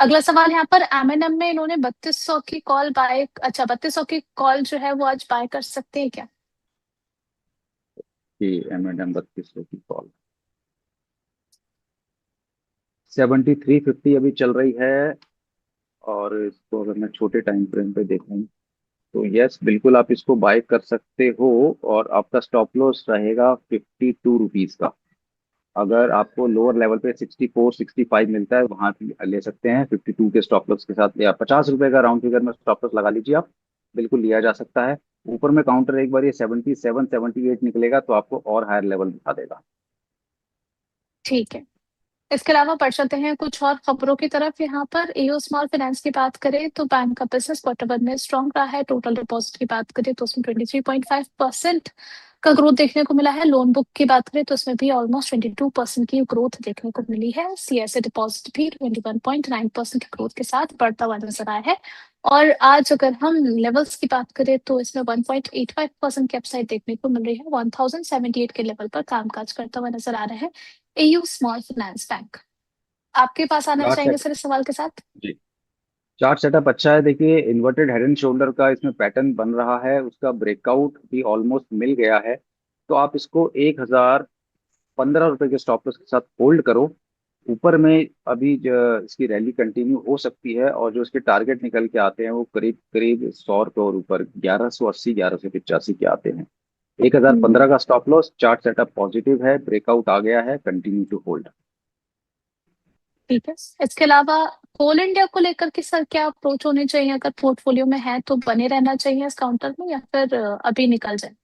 अगला सवाल यहाँ पर एमएनएम में इन्होंने 3200 की कॉल बाय, अच्छा 3200 की कॉल जो है वो आज बाय कर सकते हैं क्या? कि एम 3200 की कॉल 7350 अभी चल रही है। और इसको अगर मैं छोटे टाइम फ्रेम पे देखूं तो यस बिल्कुल आप इसको बाय कर सकते हो। और आपका स्टॉप लॉस रहेगा 52 रुपीज का। अगर आपको लोअर लेवल पे 64 65 मिलता है वहां पे ले सकते हैं 52 के स्टॉप लॉस के साथ, या 50 रुपए का राउंड फिगर में स्टॉप लॉस लगा लीजिए आप। बिल्कुल लिया जा सकता है। ऊपर में काउंटर एक बार ये 77 78 निकलेगा तो आपको और हायर लेवल दिखा देगा। ठीक है। इसके अलावा बढ़ चलते हैं कुछ और खबरों की तरफ। यहाँ पर एओ स्मॉल फाइनेंस की बात करें तो बैंक का बिजनेस क्वार्टर वन में स्ट्रॉन्ग रहा है। टोटल डिपॉजिट की बात करें तो उसमें 23.5% का ग्रोथ देखने को मिला है। लोन बुक की बात करें तो उसमें भी ऑलमोस्ट 22% की ग्रोथ देखने को मिली है। सीएसए डिपॉजिट भी 21.9% की ग्रोथ के साथ बढ़ता हुआ नजर आया है। और आज अगर हम लेवल्स की बात करें तो इसमें 1.85% की अपसाइड देखने को मिल रही है। 1078 के लेवल पर कामकाज करता हुआ नजर आ रहा है एयू स्मॉल फाइनेंस बैंक। आपके पास आना चार्ट चाहेंगे सेट सर इस सवाल के साथ? जी। चार्ट सेटअप अच्छा है। देखिए इन्वर्टेड हेड एंड शोल्डर का इसमें पैटर्न बन रहा है, उसका ब्रेकआउट भी ऑलमोस्ट मिल गया है। तो आप इसको 1015 रुपए के स्टॉप लॉस के साथ होल्ड करो। ऊपर में अभी जो इसकी रैली कंटिन्यू हो सकती है, और जो इसके टारगेट निकल के आते हैं वो करीब करीब 100 रुपये और ऊपर 1180 1185 के आते हैं। 1015 का stop loss. Chart setup positive है, ब्रेकआउट आ गया है, कंटिन्यू टू होल्ड। ठीक है। इसके अलावा कोल इंडिया को लेकर के सर क्या अप्रोच होनी चाहिए? अगर पोर्टफोलियो में है तो बने रहना चाहिए इस काउंटर में या फिर अभी निकल जाए?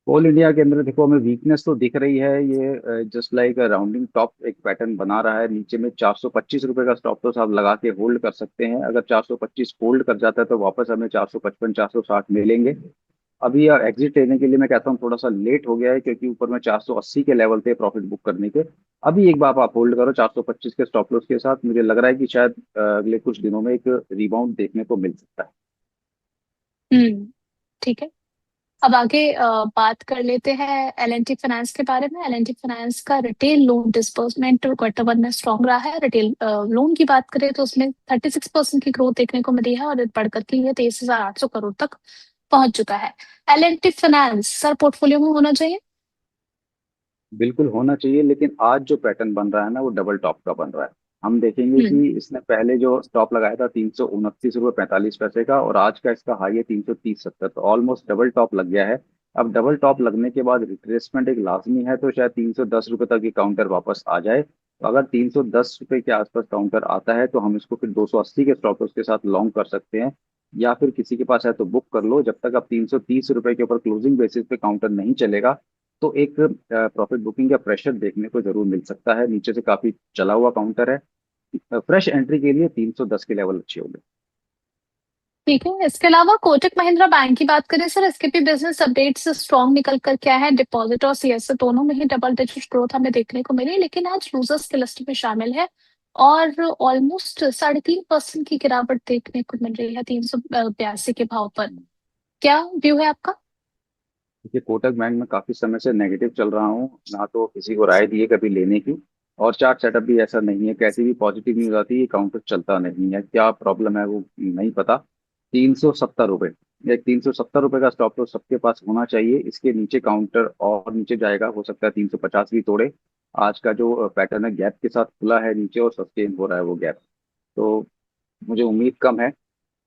कोल इंडिया के अंदर देखो हमें वीकनेस तो दिख रही है। ये जस्ट लाइक राउंडिंग टॉप एक पैटर्न बना रहा है। नीचे में 425 रुपए का स्टॉप लॉस आप लगा के होल्ड कर सकते हैं। अगर 425 होल्ड कर जाता है तो वापस हमें 455 460 मिलेंगे। अभी एग्जिट लेने के लिए मैं कहता हूँ थोड़ा सा लेट हो गया है, क्योंकि ऊपर में 480 के लेवल थे प्रॉफिट बुक करने के। अभी एक बार आप होल्ड करो 425 के स्टॉप लॉस के साथ। मुझे लग रहा है कि शायद अगले कुछ दिनों में एक रिबाउंड देखने को मिल सकता है। ठीक है। अब आगे बात कर लेते हैं एल&टी फाइनेंस के बारे में। एल&टी फाइनेंस का retail loan disbursement quarter one में स्ट्रॉन्ग रहा है। रिटेल लोन की बात करें तो उसमें 36% की ग्रोथ देखने को मिली है और बढ़कर के ये 23,800 करोड़ तक पहुंच चुका है। एल&टी फाइनेंस सर पोर्टफोलियो में होना चाहिए? बिल्कुल होना चाहिए, लेकिन आज जो पैटर्न बन रहा है ना वो डबल टॉप का बन रहा है। हम देखेंगे हम्म। कि इसने पहले जो टॉप लगाया था 329 रुपये 45 पैसे का, और आज का इसका हाई है 330 70, तो ऑलमोस्ट डबल टॉप लग गया है। अब डबल टॉप लगने के बाद रिट्रेसमेंट एक लाजमी है, तो शायद 310 रुपये तक ये काउंटर वापस आ जाए। तो अगर 310 रुपये के आसपास काउंटर आता है तो हम इसको फिर 280 के स्टॉप लॉस के साथ लॉन्ग कर सकते हैं। या फिर किसी के पास है तो बुक कर लो। जब तक अब 330 रुपये के ऊपर क्लोजिंग बेसिस पे काउंटर नहीं चलेगा तो एक प्रॉफिट बुकिंग का प्रेशर देखने को जरूर मिल सकता है। नीचे से काफी चला हुआ काउंटर है। फ्रेश एंट्री के लिए 310 के लेवल अच्छे होंगे। ठीक है। इसके अलावा कोटक महिंद्रा बैंक की बात करें सर, इसके भी बिजनेस अपडेट्स स्ट्रॉन्ग निकल कर क्या है। डिपॉजिट और सीएसए दोनों में ही डबल डिजिट ग्रोथ हमें देखने को मिली, लेकिन आज लूजर्स की लिस्ट में शामिल है और ऑलमोस्ट 3.5% की गिरावट देखने को मिल रही है 382 के भाव पर। क्या व्यू है आपका? देखिए कोटक बैंक में काफी समय से नेगेटिव चल रहा हूँ, ना तो किसी को राय दी है कभी लेने की। और चार्ट सेटअप भी ऐसा नहीं है, कैसी भी पॉजिटिव न्यूज आती है ये काउंटर चलता नहीं है। क्या प्रॉब्लम है वो नहीं पता। 370 रुपये, या 370 रुपये का स्टॉप लॉस सबके पास होना चाहिए। इसके नीचे काउंटर और नीचे जाएगा, हो सकता है 350 भी तोड़े। आज का जो पैटर्न है गैप के साथ खुला है नीचे और सस्टेन हो रहा है वो गैप। तो मुझे उम्मीद कम है।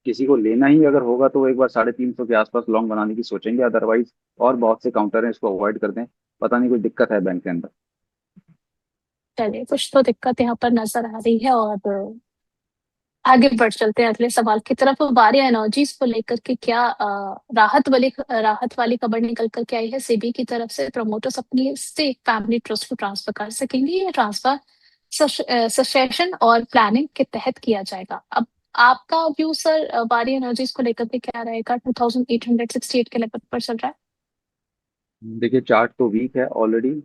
किसी को लेना ही अगर होगा तो वो एक बार 350 के आसपास लॉन्ग बनाने की सोचेंगे, अदरवाइज और बहुत से काउंटर हैं इसको अवॉइड कर दें। पता नहीं कोई दिक्कत है बैंक के अंदर। चलिए, कुछ तो दिक्कत यहाँ पर नजर आ रही है और आगे बढ़ चलते हैं अगले सवाल की तरफ। वारिया एनर्जीज को लेकर के क्या राहत वाली खबर निकल कर के आई है? सेबी की तरफ से प्रमोटर्स अपनी से फैमिली ट्रस्ट को ट्रांसफर कर सकेंगे। ये ट्रांसफर ससेशन और प्लानिंग के तहत किया जाएगा। अब आपका व्यू सर वारिया एनर्जीज को लेकर के क्या रहेगा? 2868 के लेवल पर चल रहा है। देखिए चार्ट तो वीक है already.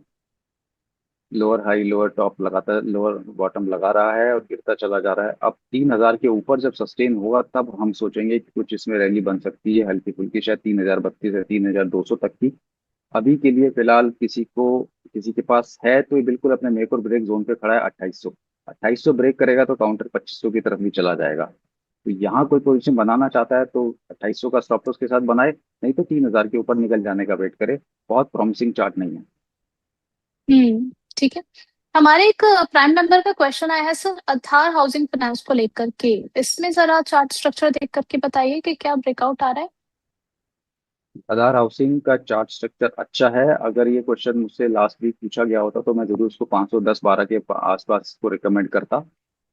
Lower high lower top लगातार लोअर बॉटम लगा रहा है और गिरता चला जा रहा है। अब 3000 के ऊपर जब सस्टेन होगा तब हम सोचेंगे कि कुछ इसमें रैली बन सकती है हल्की फुल्की, शायद 3032 या 3200 तक की। अभी के लिए फिलहाल किसी के पास है तो ये बिल्कुल अपने मेक और ब्रेक जोन पे खड़ा है 2800। 2800 ब्रेक करेगा तो काउंटर 2500 की तरफ भी चला जाएगा। तो यहाँ कोई पोजीशन बनाना चाहता है तो 2800 का स्टॉप लॉस के साथ बनाए, नहीं तो 3000 के ऊपर निकल जाने का वेट करे। बहुत प्रॉमिसिंग चार्ट नहीं है। ठीक है। हमारे एक प्राइम मेंबर का क्वेश्चन आया है सर, आधार हाउसिंग फाइनेंस को लेकर के। इसमें जरा चार्ट स्ट्रक्चर देख करके बताइए कि क्या ब्रेकआउट आ रहा है। आधार हाउसिंग का चार्ट स्ट्रक्चर अच्छा है। अगर ये क्वेश्चन मुझसे लास्ट वीक पूछा गया होता तो मैं जरूर उसको 510-12 के आसपास को रिकमेंड करता।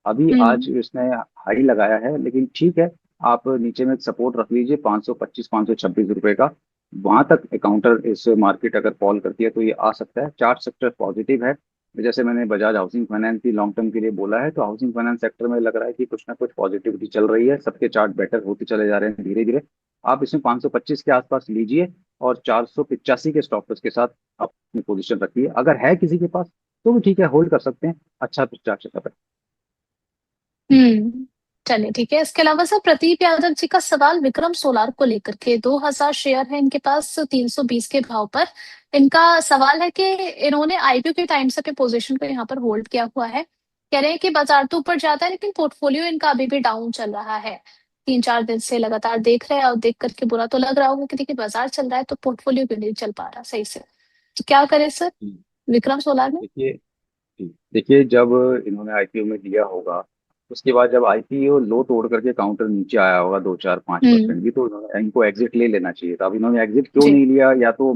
अभी हम्म आज इसने हाई लगाया है, लेकिन ठीक है। आप नीचे में सपोर्ट रख लीजिए 525-526 रुपए का। वहां तक काउंटर इस मार्केट अगर फॉल करती है तो ये आ सकता है। चार्ट सेक्टर पॉजिटिव है। जैसे मैंने बजाज हाउसिंग फाइनेंस की लॉन्ग टर्म के लिए बोला है, तो हाउसिंग फाइनेंस सेक्टर में लग रहा है कि कुछ ना कुछ पॉजिटिविटी चल रही है। सबके चार्ट बेटर होते चले जा रहे हैं धीरे धीरे। आप इसमें 525 के आसपास लीजिए और 485 के स्टॉप लॉस के साथ अपनी पोजीशन रखिए। अगर है किसी के पास तो भी ठीक है, होल्ड कर सकते हैं। अच्छा चार्ट सेटअप है। हम्म चलिए ठीक है। इसके अलावा सर प्रदीप यादव जी का सवाल विक्रम सोलार को लेकर के, 2000 शेयर है इनके पास 320 के भाव पर। इनका सवाल है कि इन्होंने आईपीओ के टाइम से अपने पोजीशन को यहाँ पर होल्ड किया हुआ है। कह रहे हैं कि बाजार तो ऊपर जाता है लेकिन पोर्टफोलियो इनका अभी भी डाउन चल रहा है। 3-4 दिन से लगातार देख रहे हैं और देख करके बुरा तो लग रहा होगा कि देखिए बाजार चल रहा है तो पोर्टफोलियो क्यों नहीं चल पा रहा सही से। तो क्या करें सर विक्रम सोलार में। देखिए देखिए जब इन्होंने आईपीओ में दिया होगा, उसके बाद जब आईपीओ लो तोड़ करके काउंटर नीचे आया होगा 2 4 5% हम्म भी, तो इनको एग्जिट ले लेना चाहिए था। अब इन्होंने एग्जिट क्यों जी। नहीं लिया? या तो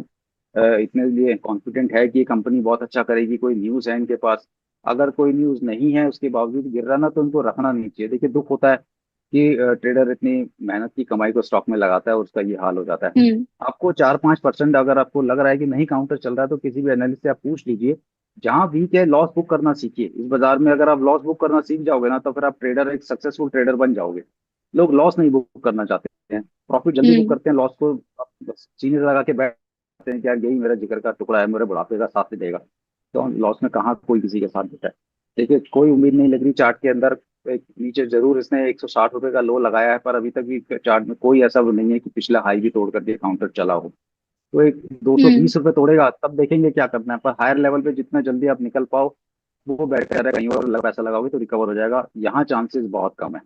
इतने लिए कॉन्फिडेंट है कि ये कंपनी बहुत अच्छा करेगी, कोई न्यूज़ है इनके पास। अगर कोई न्यूज़ नहीं है उसके बावजूद गिर रहा ना, तो इनको रखना नहीं चाहिए। देखिए दुख होता है कि ट्रेडर इतनी मेहनत की कमाई को स्टॉक में लगाता है और उसका ये हाल हो जाता है। हम्म आपको 4-5% अगर आपको लग रहा है कि नहीं काउंटर चल रहा है, तो किसी भी एनालिस्ट से आप पूछ लीजिए। जहां वीक है लॉस बुक करना सीखिए। इस बाजार में अगर आप लॉस बुक करना सीख जाओगे ना, तो फिर आप ट्रेडर, एक सक्सेसफुल ट्रेडर बन जाओगे। लोग लॉस नहीं बुक करना चाहते हैं, प्रॉफिट जल्दी बुक हम्म करते हैं। लॉस को आप बस सीने से लगा के बैठते हैं कि यार यही मेरा जिगर का टुकड़ा है, मेरे बुढ़ापे का साथ देगा। तो लॉस में कहाँ कोई किसी के साथ देता है। देखिए कोई उम्मीद नहीं लग रही चार्ट के अंदर। एक नीचे जरूर इसने 160 रुपए का लो लगाया है, पर अभी तक भी चार्ट में कोई ऐसा वो नहीं है कि पिछला हाई भी तोड़ करके काउंटर चला हो। तो एक दो सौ हम्म बीस रुपए तोड़ेगा तब देखेंगे क्या करना है। पर हायर लेवल पे जितना जल्दी आप निकल पाओ वो बेटर है। कहीं और पैसा लगाओगे तो रिकवर हो जाएगा, यहाँ चांसेस बहुत कम है।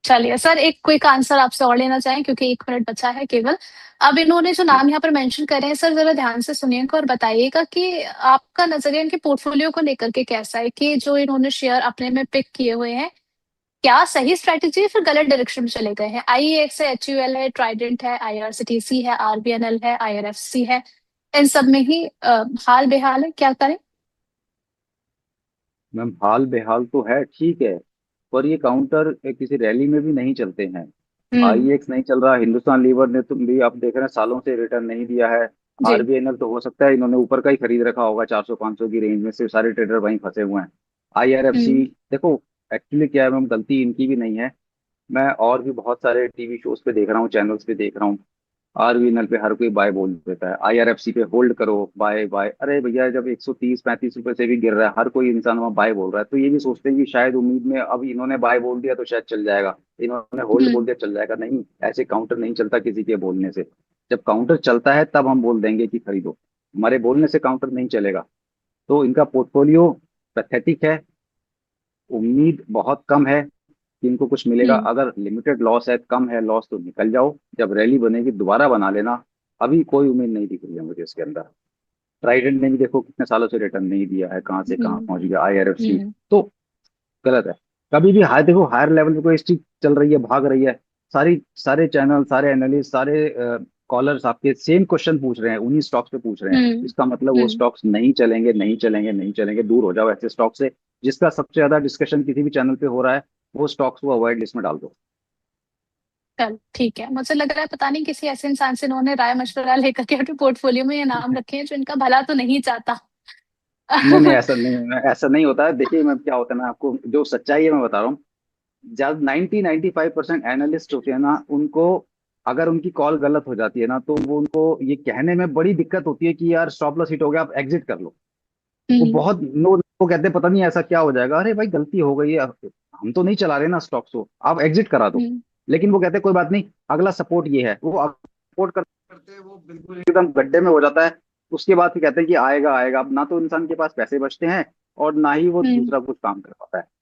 चलिए सर एक क्विक आंसर आपसे और लेना चाहें क्योंकि 1 मिनट बचा है केवल। अब इन्होंने जो नाम यहाँ पर मेंशन करे हैं सर जरा ध्यान से सुनिएगा और बताइएगा कि आपका नजरिया इनके पोर्टफोलियो को लेकर के कैसा है, कि जो इन्होंने शेयर अपने में पिक किए हुए हैं क्या सही स्ट्रेटेजी है फिर गलत डायरेक्शन में चले गए हैं। आईएक्स है, एचयूएल है, ट्राइडेंट है, आईआरसीटीसी है, आरबीएनएल है, आईआरएफसी है। इन सब में ही हाल बेहाल है, क्या करें। मैम हाल बेहाल तो है, ठीक है। पर ये काउंटर किसी रैली में भी नहीं चलते हैं। हम्म आईएक्स नहीं चल रहा, हिंदुस्तान लीवर ने तुम भी आप देख रहे हैं सालों से रिटर्न नहीं दिया है। जी। आरबीएनएल तो हो सकता है इन्होंने ऊपर का ही खरीद रखा होगा 400-500 की रेंज में से, सारे ट्रेडर वहीं फंसे हुए हैं। आईआरएफसी हम्म देखो, एक्चुअली क्या है मैम, गलती इनकी भी नहीं है। मैं और भी बहुत सारे टीवी शोज पे देख रहा हूँ, चैनल्स पे देख रहा हूँ। आरवीएनएल पे हर कोई बाय बोल देता है, आईआरएफसी पे होल्ड करो, बाय बाय। अरे भैया जब 130-35 रुपए से भी गिर रहा है, हर कोई इंसान वहाँ बाय बोल रहा है, तो ये भी सोचते हैं कि शायद उम्मीद में अब इन्होंने बाय बोल दिया तो शायद चल जाएगा, इन्होंने होल्ड बोल हम्म दिया चल जाएगा। नहीं, ऐसे काउंटर नहीं चलता किसी के बोलने से। जब काउंटर चलता है तब हम बोल देंगे कि खरीदो। हमारे बोलने से काउंटर नहीं चलेगा। तो इनका पोर्टफोलियो पैथेटिक है। उम्मीद बहुत कम है कि इनको कुछ मिलेगा। हम्म अगर लिमिटेड लॉस है, कम है लॉस, तो निकल जाओ। जब रैली बनेगी दोबारा बना लेना। अभी कोई उम्मीद नहीं दिख रही है मुझे इसके अंदर। ट्राइडेंट ने भी देखो कितने सालों से रिटर्न नहीं दिया है, कहाँ से कहाँ हम्म पहुंच गया आईआरएफसी। हम्म तो गलत है। कभी भी हाई देखो, हायर लेवल पे कोई स्टिक चल रही है, भाग रही है। सारे चैनल, सारे एनालिस्ट, सारे कॉलर्स आपके सेम क्वेश्चन पूछ रहे हैं, उन्हीं स्टॉक्स पे पूछ रहे हैं। हम्म इसका मतलब वो हम्म स्टॉक्स नहीं चलेंगे, नहीं चलेंगे, नहीं चलेंगे। दूर हो जाओ ऐसे स्टॉक से। जिसका सबसे ज्यादा डिस्कशन किसी भी चैनल पे हो रहा है, वो स्टॉक्स को अवॉइड लिस्ट में डाल दो। चल ठीक है। मुझे लग रहा है पता नहीं किसी ऐसे इंसान से इन्होंने राय मशवरा लेकर के अपने पोर्टफोलियो में ये नाम रखे हैं जो इनका भला तो नहीं चाहता। नहीं नहीं, ऐसा नहीं होता है। देखिए मैं क्या होता है ना, आपको जो सच्चाई है मैं बता रहा हूँ। जब 90-95% एनालिस्ट होते हैं ना, उनको अगर उनकी कॉल गलत हो जाती है ना, तो वो उनको ये कहने में बड़ी दिक्कत होती है कि यार स्टॉप लॉस हिट हो गया, आप एग्जिट कर लो। वो हम्म बहुत नो, वो कहते हैं पता नहीं ऐसा क्या हो जाएगा। अरे भाई गलती हो गई है, हम तो नहीं चला रहे ना स्टॉक्स को, आप एग्जिट करा दो। हम्म लेकिन वो कहते हैं कोई बात नहीं, अगला सपोर्ट ये है। वो सपोर्ट करते करते वो बिल्कुल एकदम गड्ढे में हो जाता है। उसके बाद फिर कहते हैं कि आएगा आएगा। अब ना तो इंसान के पास पैसे बचते हैं, और ना ही वो हम्म। दूसरा कुछ काम कर पाता है।